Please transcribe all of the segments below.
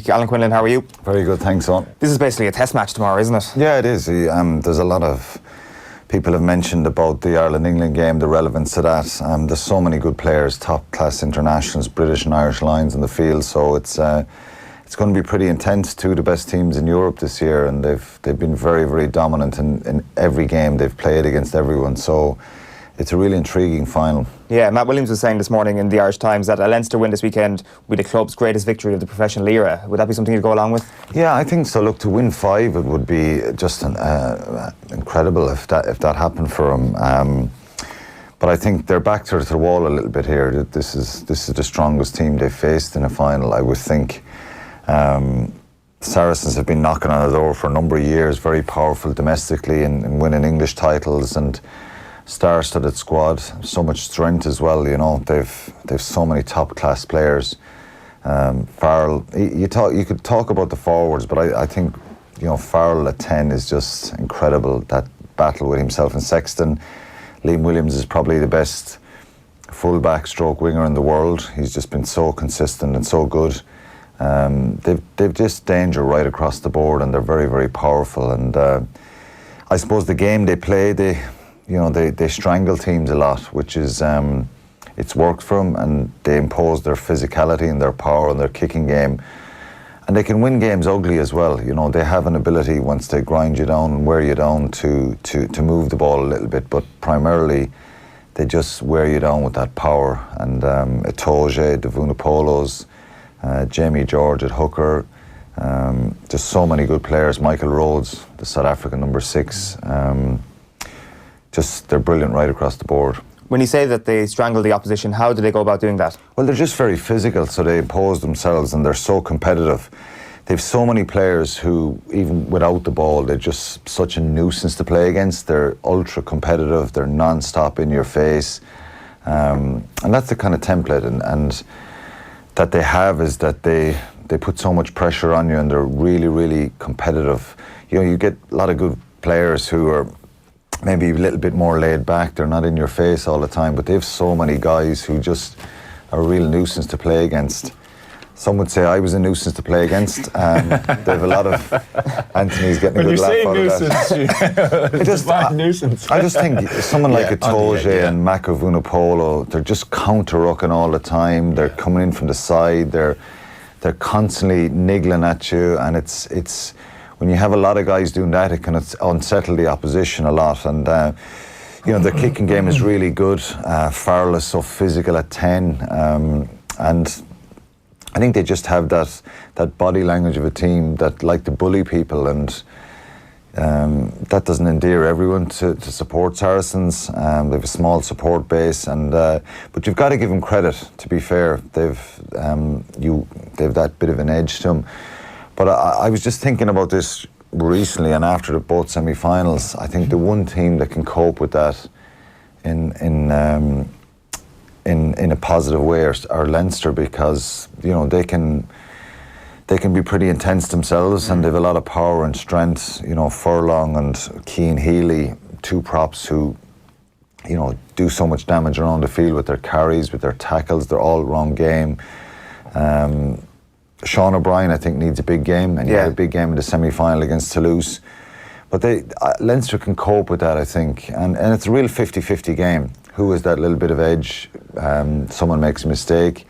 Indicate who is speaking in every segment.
Speaker 1: week. Alan Quinlan, how are you?
Speaker 2: Very good, thanks, Owen.
Speaker 1: This is basically a test match tomorrow, isn't it?
Speaker 2: Yeah, it is. There's a lot of people have mentioned about the Ireland-England game, the relevance to that. There's so many good players, top-class internationals, British and Irish Lions in the field, so it's going to be pretty intense. Two of the best teams in Europe this year, and they've been very, very dominant in every game they've played against everyone, so it's a really intriguing final.
Speaker 1: Yeah, Matt Williams was saying this morning in the Irish Times that a Leinster win this weekend would be the club's greatest victory of the professional era. Would that be something you'd go along with?
Speaker 2: Yeah, I think so. Look, to win 5, it would be just incredible if that happened for them. But I think they're back to the wall a little bit here. This is the strongest team they've faced in a final, I would think. Saracens have been knocking on the door for a number of years, very powerful domestically and winning English titles, and star-studded squad, so much strength as well. You know, they've so many top-class players. Farrell, you could talk about the forwards, but I think, you know, Farrell at 10 is just incredible. That battle with himself and Sexton. Liam Williams is probably the best full-back stroke winger in the world. He's just been so consistent and so good. They've just danger right across the board, and they're very, very powerful. And I suppose the game they play, they strangle teams a lot, which is it's worked for them, and they impose their physicality and their power and their kicking game, and they can win games ugly as well. You know, they have an ability, once they grind you down and wear you down, to move the ball a little bit, but primarily they just wear you down with that power. And Itoje, the Vunipolos, Jamie George at hooker, just so many good players. Michael Rhodes, the South African number 6. They're brilliant right across the board.
Speaker 1: When you say that they strangle the opposition, how do they go about doing that?
Speaker 2: Well, they're just very physical, so they impose themselves, and they're so competitive. They've so many players who, even without the ball, they're just such a nuisance to play against. They're ultra competitive, they're non-stop in your face. And that's the kind of template and that they have, is that they put so much pressure on you, and they're really, really competitive. You know, you get a lot of good players who are maybe a little bit more laid back. They're not in your face all the time, but they have so many guys who just are a real nuisance to play against. Some would say I was a nuisance to play against. They have a lot of Anthony's getting a good laugh out of that.
Speaker 3: Nuisance.
Speaker 2: I just think someone like Itoje and Mako Vunipola, they're just counter-rucking all the time. They're coming in from the side. They're constantly niggling at you, and it's when you have a lot of guys doing that, it can unsettle the opposition a lot. And you know, their kicking game is really good. Farrell is so physical at 10, and I think they just have that body language of a team that like to bully people, and that doesn't endear everyone to support Saracens. They have a small support base, and but you've got to give them credit. To be fair, they've that bit of an edge to them. But I was just thinking about this recently, and after both semi-finals, I think the one team that can cope with that in a positive way are Leinster, because, you know, they can be pretty intense themselves, and they've a lot of power and strength. You know, Furlong and Cian Healy, 2 props who, you know, do so much damage around the field with their carries, with their tackles. They're all wrong game. Sean O'Brien, I think, needs a big game, and he had a big game in the semi-final against Toulouse. But Leinster can cope with that, I think, and it's a real 50-50 game. Who has that little bit of edge? Someone makes a mistake,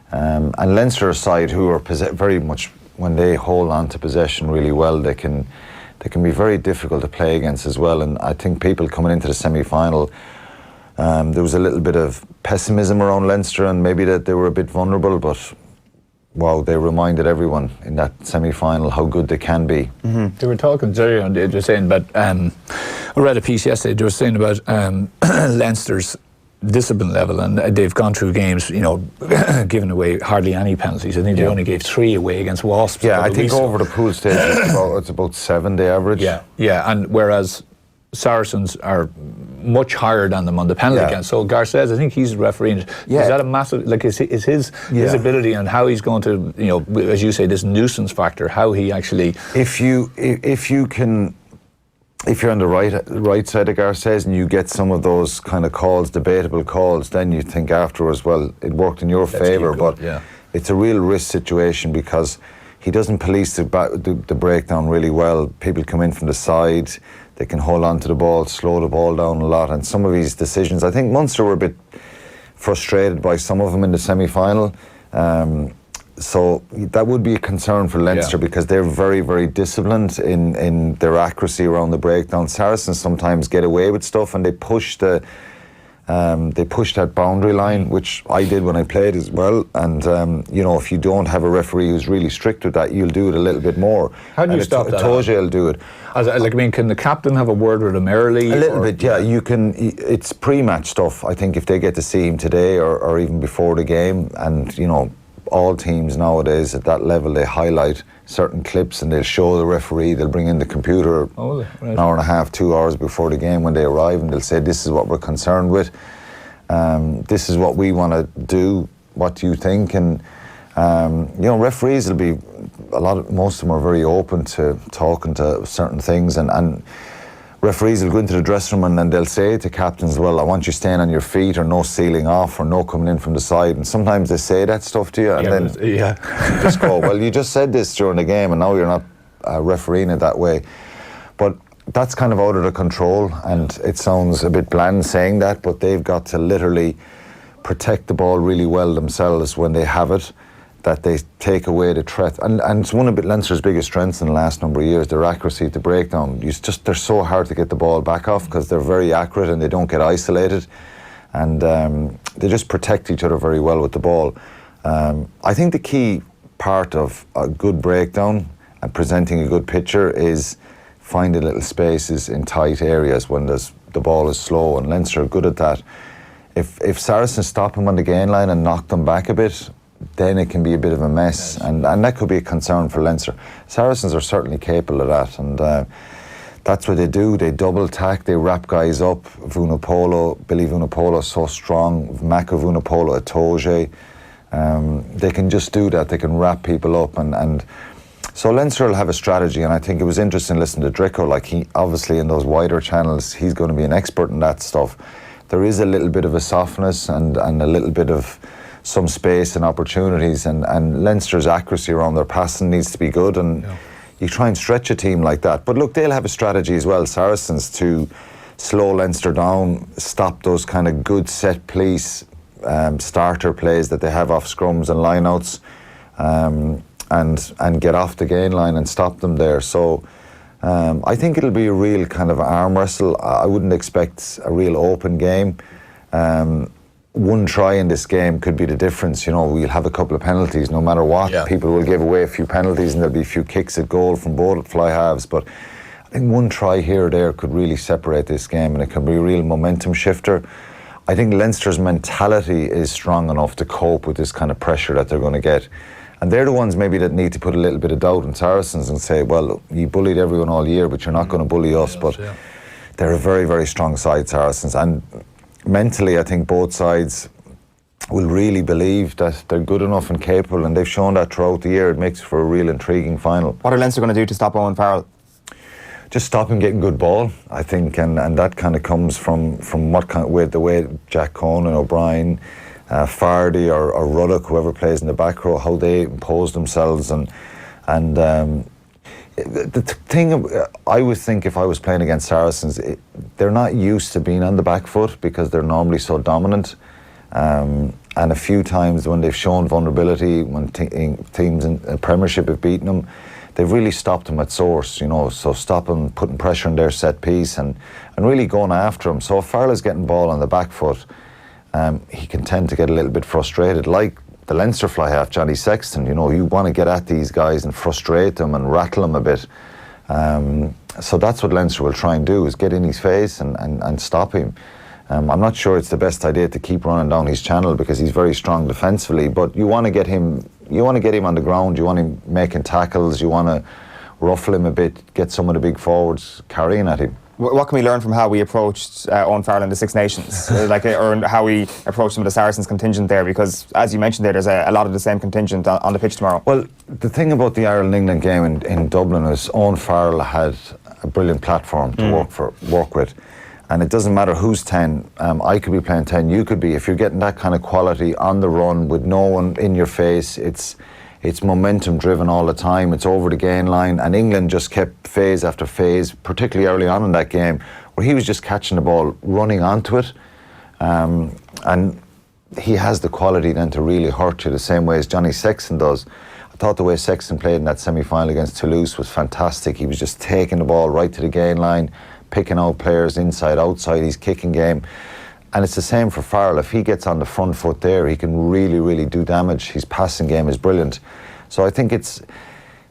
Speaker 2: and Leinster aside, who are very much, when they hold on to possession really well, they can be very difficult to play against as well. And I think people coming into the semi-final, there was a little bit of pessimism around Leinster, and maybe that they were a bit vulnerable, but wow, they reminded everyone in that semi-final how good they can be.
Speaker 3: Mm-hmm. They were talking, Jerry, and they were saying about, I read a piece yesterday, they were saying about Leinster's discipline level, and they've gone through games, you know, giving away hardly any penalties. I think they only gave 3 away against Wasps.
Speaker 2: Yeah, I think over the pool stage it's about 7 they average.
Speaker 3: Yeah, and whereas Saracens are much higher than them on the penalty count. So Garces, I think he's refereeing it. Is that a massive, like, is his ability and how he's going to, you know, as you say, this nuisance factor, how he actually...
Speaker 2: If you're on the right side of Garces and you get some of those kind of calls, debatable calls, then you think afterwards, well, it worked in your favour, but it's a real risk situation, because he doesn't police the breakdown really well. People come in from the side, they can hold on to the ball, slow the ball down a lot, and some of his decisions, I think Munster were a bit frustrated by some of them in the semi-final. So that would be a concern for Leinster, because they're very, very disciplined in their accuracy around the breakdown. Saracens sometimes get away with stuff, and they push that boundary line, which I did when I played as well. And if you don't have a referee who's really strict with that, you'll do it a little bit more.
Speaker 3: How do you stop that?
Speaker 2: Toja will do it.
Speaker 3: Can the captain have a word with him early?
Speaker 2: A little bit, yeah. You can. It's pre-match stuff. I think if they get to see him today or even before the game, and all teams nowadays at that level, they highlight certain clips and they'll show the referee. They'll bring in the computer an hour and a half, 2 hours before the game when they arrive, and they'll say, this is what we're concerned with. This is what we want to do. What do you think? And referees will be most of them are very open to talking to certain things, and referees will go into the dressing room and they'll say to captains, well, I want you staying on your feet, or no sealing off, or no coming in from the side. And sometimes they say that stuff to you, and you just go, well, you just said this during the game and now you're not refereeing it that way. But that's kind of out of their control, and it sounds a bit bland saying that, but they've got to literally protect the ball really well themselves when they have it, that they take away the threat. And it's one of Leinster's biggest strengths in the last number of years, their accuracy to breakdown. They're so hard to get the ball back off because they're very accurate and they don't get isolated. And they just protect each other very well with the ball. I think the key part of a good breakdown and presenting a good picture is finding little spaces in tight areas when the ball is slow, and Leinster are good at that. If Saracens stop them on the gain line and knock them back a bit, then it can be a bit of a mess, and that could be a concern for Leinster. Saracens are certainly capable of that, and that's what they do. They double tack, they wrap guys up. Billy Vunipola is so strong. Mako Vunipola, Atoje, they can just do that. They can wrap people up, and so Leinster will have a strategy. And I think it was interesting listening to Dricko. Like, he obviously in those wider channels, he's going to be an expert in that stuff. There is a little bit of a softness and a little bit of some space and opportunities, and Leinster's accuracy around their passing needs to be good, and you try and stretch a team like that. But look, they'll have a strategy as well, Saracens, to slow Leinster down, stop those kind of good set piece starter plays that they have off scrums and lineouts, and get off the gain line and stop them there. So I think it'll be a real kind of arm wrestle. I wouldn't expect a real open game. One try in this game could be the difference. We'll have a couple of penalties no matter what. People will give away a few penalties, and there'll be a few kicks at goal from both fly halves. But I think one try here or there could really separate this game, and it can be a real momentum shifter. I think Leinster's mentality is strong enough to cope with this kind of pressure that they're going to get. And they're the ones maybe that need to put a little bit of doubt in Saracens and say, well, you bullied everyone all year, but you're not going to bully us. But they're a very, very strong side, Saracens. And mentally, I think both sides will really believe that they're good enough and capable, and they've shown that throughout the year. It makes for a real intriguing final.
Speaker 1: What are Leinster going to do to stop Owen Farrell?
Speaker 2: Just stop him getting good ball, I think, and that kind of comes from the way Jack Cohn and O'Brien, Fardy or Ruddock, whoever plays in the back row, how they impose themselves, and the thing I would think if I was playing against Saracens, they're not used to being on the back foot because they're normally so dominant. And a few times when they've shown vulnerability, when teams in the Premiership have beaten them, they've really stopped them at source, so stop them, putting pressure on their set piece and really going after them. So if Farrell is getting ball on the back foot, he can tend to get a little bit frustrated, like the Leinster fly half, Johnny Sexton. You want to get at these guys and frustrate them and rattle them a bit. So that's what Leinster will try and do, is get in his face and stop him. I'm not sure it's the best idea to keep running down his channel because he's very strong defensively, but you want to get him on the ground, you want him making tackles, you want to ruffle him a bit, get some of the big forwards carrying at him.
Speaker 1: What can we learn from how we approached Owen Farrell in the Six Nations, or how we approached some of the Saracens contingent there? Because, as you mentioned there's a lot of the same contingent on the pitch tomorrow. Well,
Speaker 2: the thing about the Ireland-England game in Dublin is Owen Farrell had a brilliant platform to work with. And it doesn't matter who's 10. I could be playing 10, you could be. If you're getting that kind of quality on the run with no one in your face, it's It's momentum driven all the time. It's over the gain line, and England just kept phase after phase, particularly early on in that game, where he was just catching the ball, running onto it, and he has the quality then to really hurt you the same way as Johnny Sexton does. I thought the way Sexton played in that semi-final against Toulouse was fantastic. He was just taking the ball right to the gain line, picking out players inside, outside, his kicking game. And it's the same for Farrell. If he gets on the front foot there, he can really, really do damage. His passing game is brilliant. So I think it's,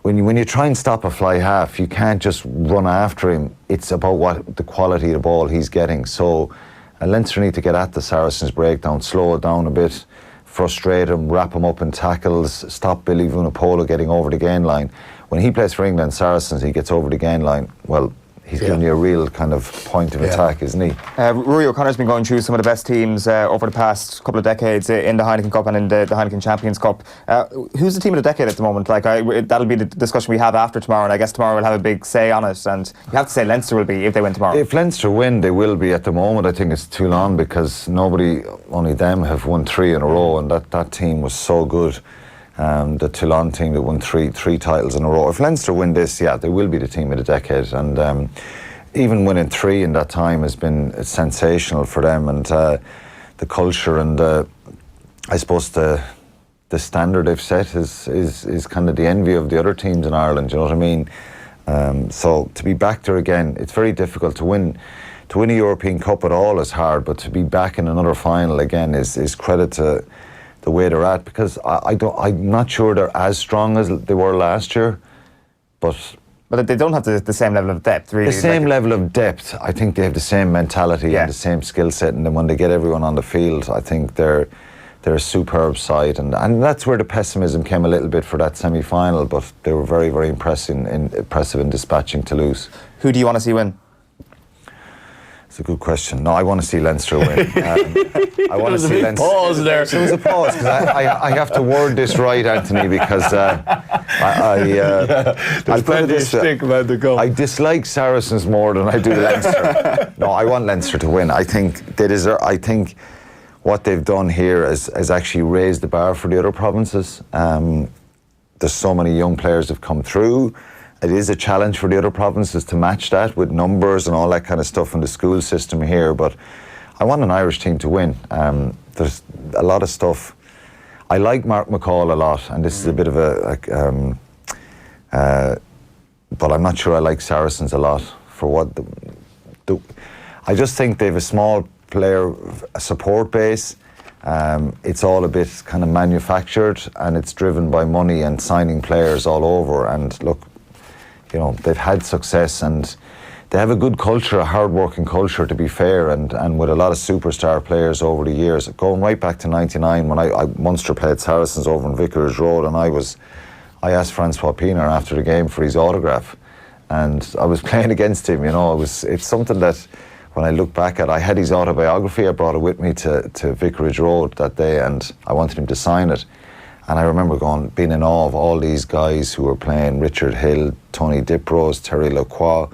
Speaker 2: when you try and stop a fly half, you can't just run after him. It's about what the quality of the ball he's getting. So Leinster need to get at the Saracens breakdown, slow it down a bit, frustrate him, wrap him up in tackles, stop Billy Vunipola getting over the gain line. When he plays for England Saracens, he gets over the gain line, well, he's giving you a real kind of point of attack, isn't he?
Speaker 1: Rory O'Connor's been going through some of the best teams over the past couple of decades in the Heineken Cup and in the Heineken Champions Cup. Who's the team of the decade at the moment? Like, that'll be the discussion we have after tomorrow, and I guess tomorrow we'll have a big say on it. And you have to say Leinster will be if they win tomorrow.
Speaker 2: If Leinster win, they will be. At the moment, I think it's too long because only them have won 3 in a row, and that team was so good. The Toulon team that won three titles in a row. If Leinster win this, they will be the team of the decade. And even winning 3 in that time has been sensational for them. And the culture and I suppose the standard they've set is kind of the envy of the other teams in Ireland. You know what I mean? So to be back there again, it's very difficult to win. To win a European Cup at all is hard, but to be back in another final again is credit to the way they're at, because I'm not sure they're as strong as they were last year, but
Speaker 1: they don't have the same level of depth, really.
Speaker 2: The same level of depth. I think they have the same mentality and the same skill set, and then when they get everyone on the field, I think they're a superb side, and that's where the pessimism came a little bit for that semi-final, but they were very, very impressive in dispatching Toulouse.
Speaker 1: Who do you want to see win?
Speaker 2: It's a good question. No, I want to see Leinster win. I want to see Leinster.
Speaker 3: Pause there.
Speaker 2: There was a pause because I have to word this right, Anthony, because
Speaker 3: there's plenty of stick about the goal.
Speaker 2: I dislike Saracens more than I do Leinster. No, I want Leinster to win. I think they deserve. I think what they've done here has actually raised the bar for the other provinces. There's so many young players have come through. It is a challenge for the other provinces to match that with numbers and all that kind of stuff in the school system here, but I want an Irish team to win. There's a lot of stuff. I like Mark McCall a lot, and this is a bit of but I'm not sure I like Saracens a lot for what I just think they have a small player support base. It's all a bit kind of manufactured, and it's driven by money and signing players all over. And look, you know, they've had success and they have a good culture, a hard-working culture, to be fair, and with a lot of superstar players over the years. Going right back to '99 when Munster played Saracens over in Vicarage Road, and I asked Francois Pienaar after the game for his autograph, and I was playing against him. You know, it's something that when I look back at, I had his autobiography. I brought it with me to Vicarage Road that day, and I wanted him to sign it. And I remember being in awe of all these guys who were playing. Richard Hill, Tony Diprose, Terry Lacroix,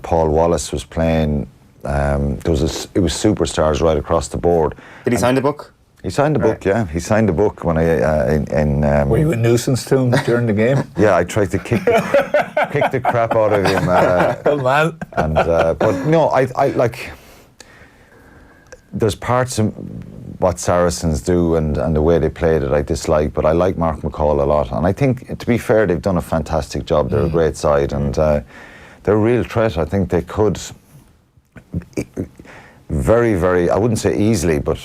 Speaker 2: Paul Wallace was playing. It was superstars right across the board.
Speaker 1: Did he sign the book?
Speaker 2: He signed the book, yeah. He signed the book when
Speaker 3: were you a nuisance to him during the game?
Speaker 2: Yeah, I tried to kick the crap out of him.
Speaker 3: Good man.
Speaker 2: And but no, I like. There's parts of what Saracens do and the way they played it I dislike, but I like Mark McCall a lot, and I think, to be fair, they've done a fantastic job. They're a great side, and they're a real threat. I think they could very, very, I wouldn't say easily, but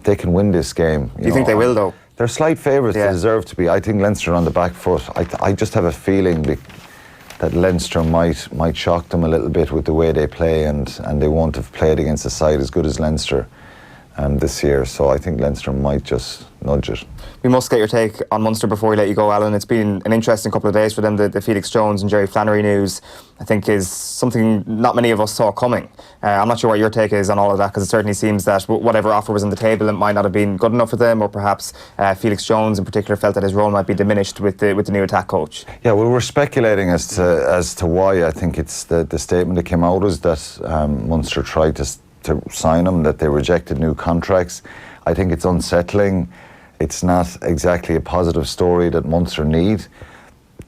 Speaker 2: they can win this game.
Speaker 1: You think they will, though?
Speaker 2: They're slight favourites. They deserve to be. I think Leinster are on the back foot. I just have a feeling that Leinster might shock them a little bit with the way they play, and they won't have played against a side as good as Leinster this year. So I think Leinster might just nudge it.
Speaker 1: We must get your take on Munster before we let you go, Alan. It's been an interesting couple of days for them. The Felix Jones and Jerry Flannery news, I think, is something not many of us saw coming. I'm not sure what your take is on all of that, because it certainly seems that whatever offer was on the table, it might not have been good enough for them, or perhaps Felix Jones in particular felt that his role might be diminished with the new attack coach.
Speaker 2: Yeah, well, we're speculating as to why. I think it's the statement that came out was that Munster tried to sign him, that they rejected new contracts. I think it's unsettling. it's not exactly a positive story that Munster need.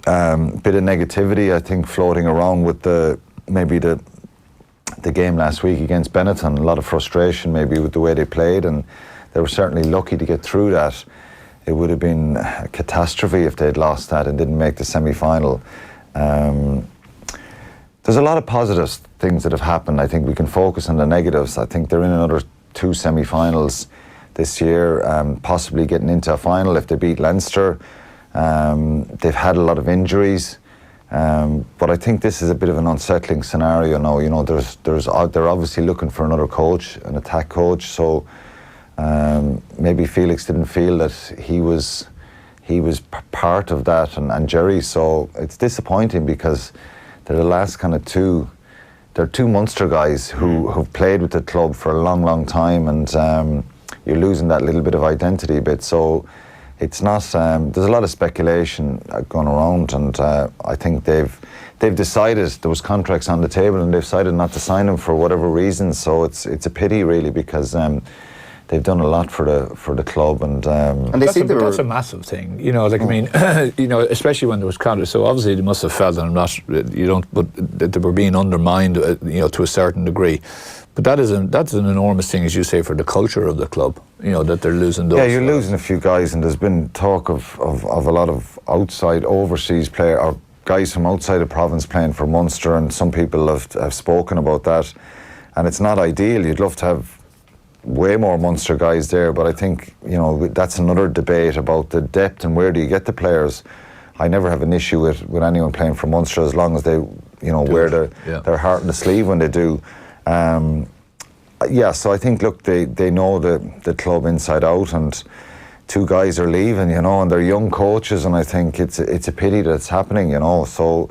Speaker 2: Bit of negativity, I think, floating around with maybe the game last week against Benetton. A lot of frustration maybe with the way they played, and they were certainly lucky to get through that. It would have been a catastrophe if they'd lost that and didn't make the semi-final. There's a lot of positive things that have happened. I think we can focus on the negatives. I think they're in another 2 semi-finals this year, possibly getting into a final if they beat Leinster. They've had a lot of injuries, but I think this is a bit of an unsettling scenario now. You know, they're obviously looking for another coach, an attack coach. So maybe Felix didn't feel that he was part of that, and Jerry. So it's disappointing because they're the last kind of two. They're 2 Munster guys who've played with the club for a long, long time, and you're losing that little bit of identity a bit. So it's not. There's a lot of speculation going around, and I think they've decided there was contracts on the table, and they've decided not to sign them for whatever reason. So it's a pity, really, because they've done a lot for the club, and
Speaker 3: that's a massive thing. You know, like I mean, you know, especially when there was contracts. So obviously they must have felt but that they were being undermined, you know, to a certain degree. But that's an enormous thing, as you say, for the culture of the club. You know, that they're losing those.
Speaker 2: Yeah, you're losing a few guys, and there's been talk of a lot of overseas players or guys from outside the province playing for Munster, and some people have spoken about that, and it's not ideal. You'd love to have way more Munster guys there, but I think, you know, that's another debate about the depth and where do you get the players. I never have an issue with anyone playing for Munster as long as they, you know, wear their heart on the sleeve when they do. So I think, look, they know the club inside out, and 2 guys are leaving, you know, and they're young coaches, and I think it's a pity that it's happening, you know. So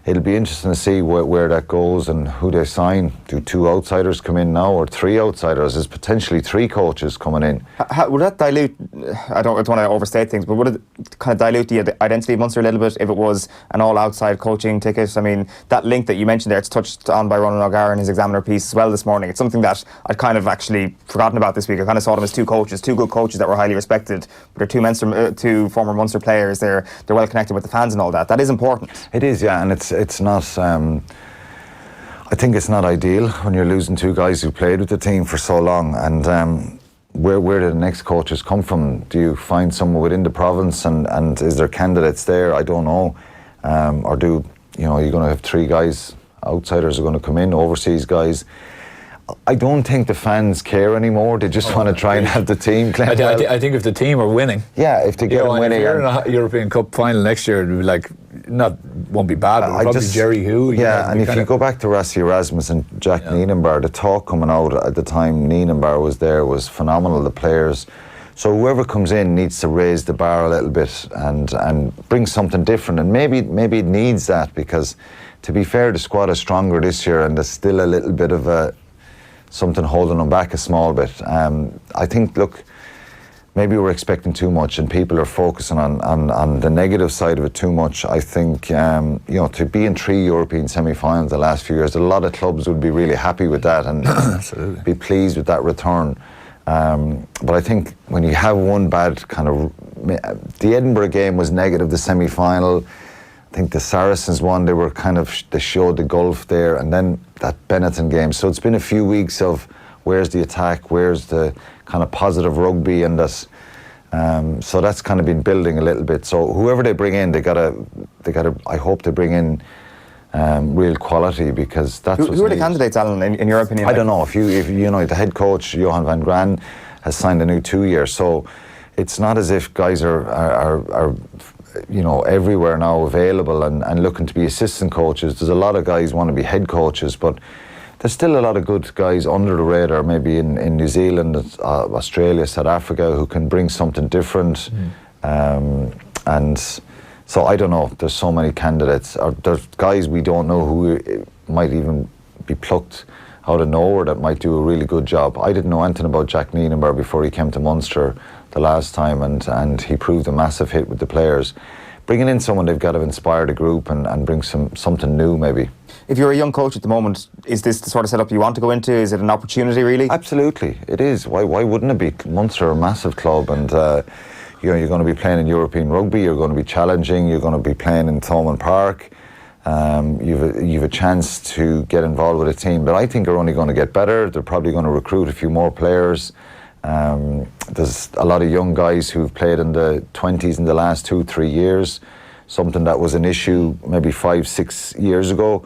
Speaker 2: it'll be interesting to see where that goes and who they sign. Do 2 outsiders come in now, or 3 outsiders? There's potentially 3 coaches coming in.
Speaker 1: Would that dilute, I don't want to overstate things, but would it kind of dilute the identity of Munster a little bit if it was an all-outside coaching ticket? I mean, that link that you mentioned there, it's touched on by Ronan O'Gara in his Examiner piece as well this morning. It's something that I'd kind of actually forgotten about this week. I kind of saw them as 2 coaches, 2 good coaches that were highly respected, but they're 2 former Munster players. They're well connected with the fans and all that. That is important.
Speaker 2: It is, yeah, and it's not. I think it's not ideal when you're losing 2 guys who played with the team for so long. And where do the next coaches come from? Do you find someone within the province, and is there candidates there? I don't know. Or do you're going to have 3 guys, outsiders are going to come in, overseas guys? I don't think the fans care anymore. They just want to try and have the team play well.
Speaker 3: I think if the team are winning,
Speaker 2: if they get them winning,
Speaker 3: if you're in a European Cup final next year, it'd be like, won't be bad, but probably Jerry Hu.
Speaker 2: Yeah, and if you go back to Rassie Erasmus and Jack Nienenbar, the talk coming out at the time Nienenbar was there was phenomenal, the players. So whoever comes in needs to raise the bar a little bit and bring something different, and maybe it needs that, because to be fair, the squad is stronger this year, and there's still a little bit of something holding them back a small bit. I think, look, maybe we're expecting too much, and people are focusing on the negative side of it too much. I think, to be in 3 European semi-finals the last few years, a lot of clubs would be really happy with that and be pleased with that return. But I think when you have one bad kind of... The Edinburgh game was negative, the semi-final. I think the Saracens one, they showed the gulf there, and then that Benetton game. So it's been a few weeks of where's the attack, where's the kind of positive rugby, and that. So that's kind of been building a little bit. So whoever they bring in, they gotta. I hope they bring in real quality, because that's
Speaker 1: who are the candidates, Alan, in your opinion?
Speaker 2: I don't know. If you know, the head coach Johan van Gran has signed a new 2 year, so it's not as if guys are everywhere now available and looking to be assistant coaches. There's a lot of guys want to be head coaches, but there's still a lot of good guys under the radar, maybe in New Zealand, Australia, South Africa, who can bring something different. And so I don't know, there's so many candidates. There's guys we don't know who might even be plucked out of nowhere that might do a really good job. I didn't know anything about Jack Nienenbar before he came to Munster the last time, and he proved a massive hit with the players. Bringing in someone, they've got to inspire the group and bring something new, maybe.
Speaker 1: If you're a young coach at the moment, is this the sort of setup you want to go into? Is it an opportunity, really?
Speaker 2: Absolutely, it is. Why wouldn't it be? Munster are a massive club, and you're going to be playing in European rugby, you're going to be challenging, you're going to be playing in Thomond Park. You've a chance to get involved with a team that I think are only going to get better. They're probably going to recruit a few more players. There's a lot of young guys who've played in the 20s in the last 2-3 years, something that was an issue maybe 5-6 years ago.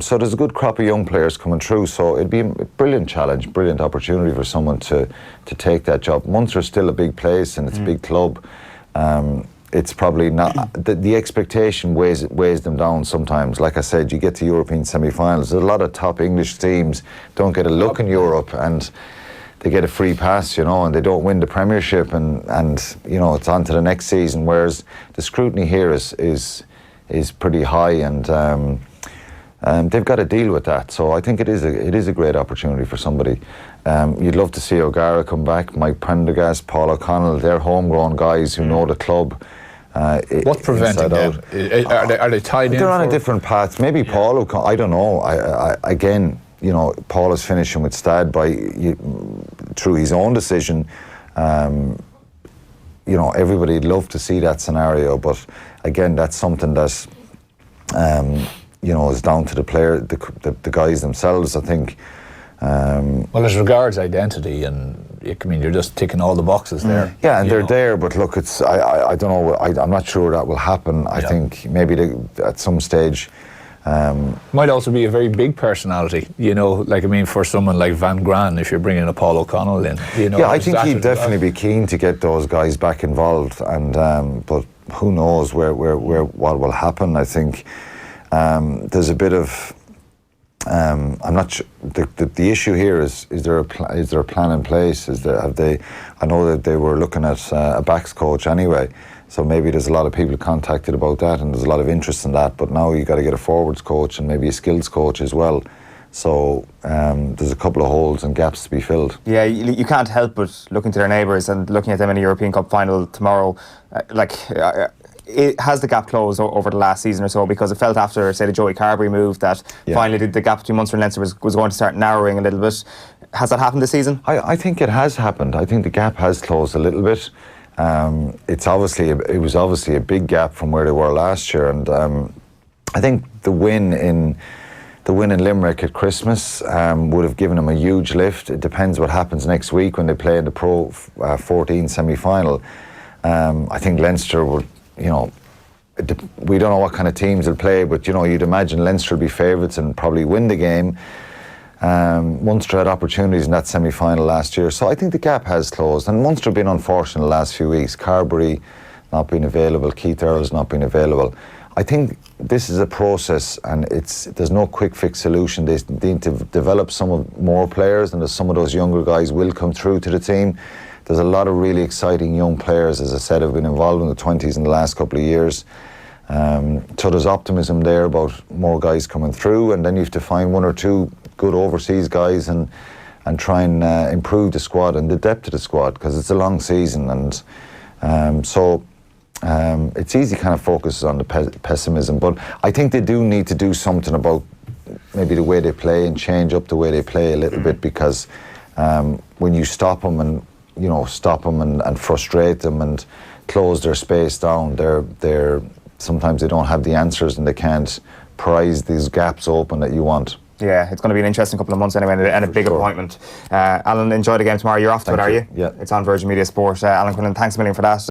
Speaker 2: So there's a good crop of young players coming through, so it'd be a brilliant challenge, brilliant opportunity for someone to take that job. Munster's still a big place and it's a big club. It's probably not, the expectation weighs them down sometimes. Like I said, you get to European semi-finals, there's a lot of top English teams don't get a look in Europe, and they get a free pass, and they don't win the Premiership, and it's on to the next season, whereas the scrutiny here is pretty high, and they've got to deal with that. So I think it is a great opportunity for somebody. You'd love to see O'Gara come back, Mike Prendergast, Paul O'Connell. They're homegrown guys who know the club.
Speaker 3: What's preventing them? Are they tied in?
Speaker 2: They're on a different path. Maybe Paul O'Connell, I don't know. Again, Paul is finishing with Stad through his own decision. Everybody'd love to see that scenario, but again, that's something that is down to the player, the guys themselves, I think.
Speaker 3: Well, as regards identity, and you're just ticking all the boxes there.
Speaker 2: Yeah, and they're there, but look, it's I don't know. I'm not sure that will happen. I think maybe at some stage.
Speaker 3: Might also be a very big personality, for someone like Van Gran, if you're bringing a Paul O'Connell in.
Speaker 2: Yeah, I think he'd definitely be keen to get those guys back involved, and but who knows what will happen. I think there's a bit of. I'm not sure. The issue here is there a plan in place? I know that they were looking at a backs coach anyway, so maybe there's a lot of people contacted about that, and there's a lot of interest in that. But now you got to get a forwards coach and maybe a skills coach as well. So there's a couple of holes and gaps to be filled.
Speaker 1: Yeah, you can't help but looking to their neighbours and looking at them in a European Cup final tomorrow. It has the gap closed over the last season or so, because it felt after, say, the Joey Carberry move that finally the gap between Munster and Leinster was going to start narrowing a little bit. Has that happened this season?
Speaker 2: I think it has happened. I think the gap has closed a little bit. It was obviously a big gap from where they were last year, and I think the win in Limerick at Christmas would have given them a huge lift. It depends what happens next week when they play in the Pro 14 semi-final. I think Leinster would. We don't know what kind of teams they'll play, but you'd imagine Leinster would be favourites and probably win the game. Munster had opportunities in that semi-final last year, so I think the gap has closed. And Munster have been unfortunate the last few weeks. Carberry not being available, Keith Earls not being available. I think this is a process, and there's no quick fix solution. They need to develop more players, and some of those younger guys will come through to the team. There's a lot of really exciting young players, as I said, have been involved in the 20s in the last couple of years. So there's optimism there about more guys coming through, and then you have to find one or two good overseas guys and try and improve the squad and the depth of the squad, because it's a long season, and it's easy kind of focuses on the pessimism. But I think they do need to do something about maybe the way they play and change up the way they play a little bit, because when you stop them and frustrate them and close their space down, they're sometimes they don't have the answers, and they can't prize these gaps open that you want.
Speaker 1: Yeah, it's going to be an interesting couple of months anyway, and a big appointment. Alan, enjoy the game tomorrow. You're off to it, are you?
Speaker 2: Yeah.
Speaker 1: It's on Virgin Media Sport. Alan Quinlan, thanks a million for that.